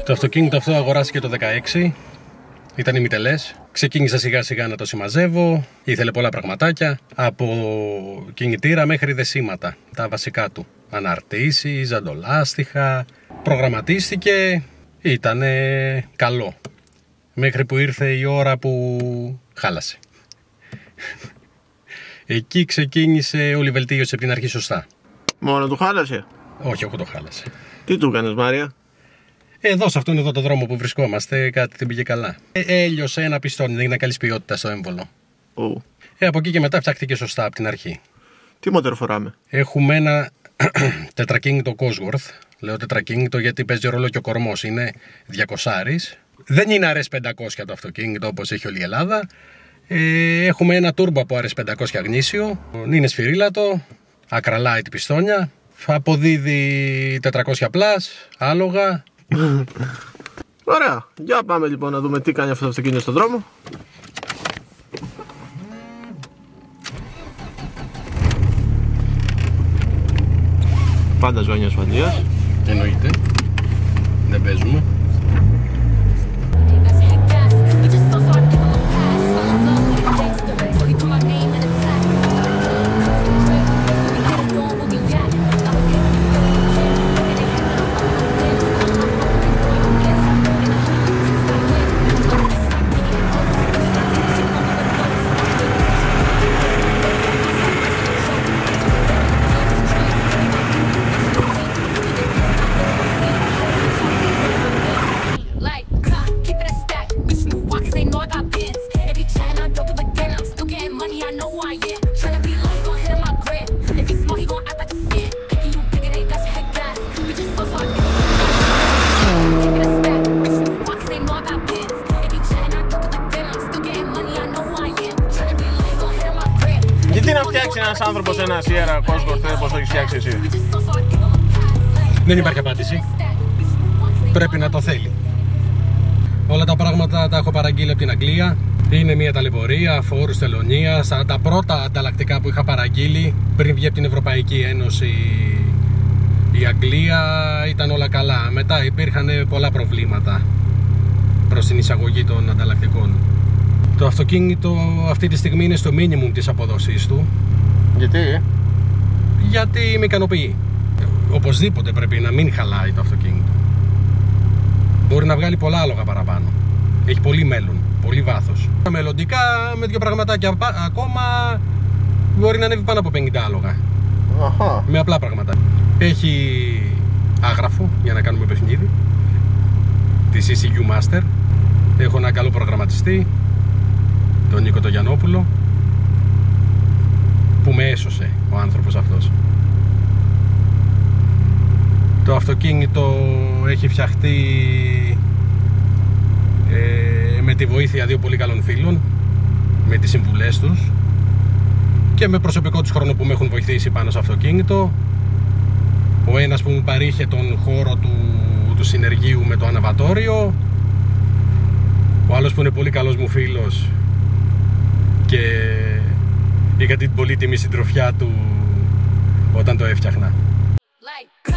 Το αυτοκίνητο αυτό αγοράστηκε το 16. Ήταν ημιτελές. Ξεκίνησα σιγά σιγά να το συμμαζεύω. Ήθελε πολλά πραγματάκια. Από κινητήρα μέχρι δεσίματα. Τα βασικά του. Αναρτήσεις, ζαντολάστιχα. Προγραμματίστηκε. Ήτανε καλό. Μέχρι που ήρθε η ώρα που χάλασε. Εκεί ξεκίνησε όλη η βελτίωση από την αρχή σωστά. Μόνο του χάλασε? Όχι, εγώ το χάλασε. Τι του έκανες, Μάρια? Εδώ, σε αυτόν εδώ το δρόμο που βρισκόμαστε, κάτι δεν πήγε καλά. Έλειωσε ένα πιστόνι, δεν είναι καλής ποιότητας στο έμβολο. Από εκεί και μετά φτιάχτηκε σωστά από την αρχή. Τι μοτέρ φοράμε? Έχουμε ένα τετρακίνητο Cosworth. Λέω τετρακίνητο γιατί παίζει ρόλο και ο κορμός. Είναι 200. Δεν είναι RS500 το αυτοκίνητο όπως έχει όλη η Ελλάδα. Έχουμε ένα turbo από RS500 γνήσιο. Είναι σφυρίλατο, ακραλάει την πιστόνια. Αποδίδει 400 πλάς, άλογα. Ωραία, για πάμε λοιπόν να δούμε τι κάνει αυτό το αυτοκίνητο στον δρόμο. Πάντα ζώνη ασφαλείας. Εννοείται. Δεν παίζουμε. Γιατί να φτιάξει ένας άνθρωπος ένα Sierra Cosworth όπως το έχεις φτιάξει εσύ? Δεν υπάρχει απάντηση. Πρέπει να το θέλει. Όλα τα πράγματα τα έχω παραγγείλει από την Αγγλία. Είναι μια ταλαιπωρία, φόρους, τελωνίας. Τα πρώτα ανταλλακτικά που είχα παραγγείλει πριν βγει από την Ευρωπαϊκή Ένωση η Αγγλία ήταν όλα καλά. Μετά υπήρχαν πολλά προβλήματα προς την εισαγωγή των ανταλλακτικών. Το αυτοκίνητο αυτή τη στιγμή είναι στο minimum της αποδόσης του. Γιατί? Γιατί με ικανοποιεί. Οπωσδήποτε πρέπει να μην χαλάει το αυτοκίνητο. Μπορεί να βγάλει πολλά άλογα παραπάνω. Έχει πολύ μέλλον, πολύ βάθος. Μελλοντικά με δύο πραγματάκια ακόμα μπορεί να ανέβει πάνω από 50 άλογα. Αχα. Με απλά πράγματα. Έχει άγραφο για να κάνουμε παιχνίδι της ECU Master. Έχω ένα καλό προγραμματιστή, τον Νίκο τον Γιαννόπουλο, που με έσωσε ο άνθρωπος αυτός. Το αυτοκίνητο έχει φτιαχτεί με τη βοήθεια δύο πολύ καλών φίλων, με τις συμβουλές τους και με προσωπικό τους χρόνο που με έχουν βοηθήσει πάνω στο αυτοκίνητο. Ο ένας που μου παρήχε τον χώρο του συνεργείου με το αναβατόριο, ο άλλος που είναι πολύ καλός μου φίλος και είχα την πολύτιμη συντροφιά του όταν το έφτιαχνα. Like,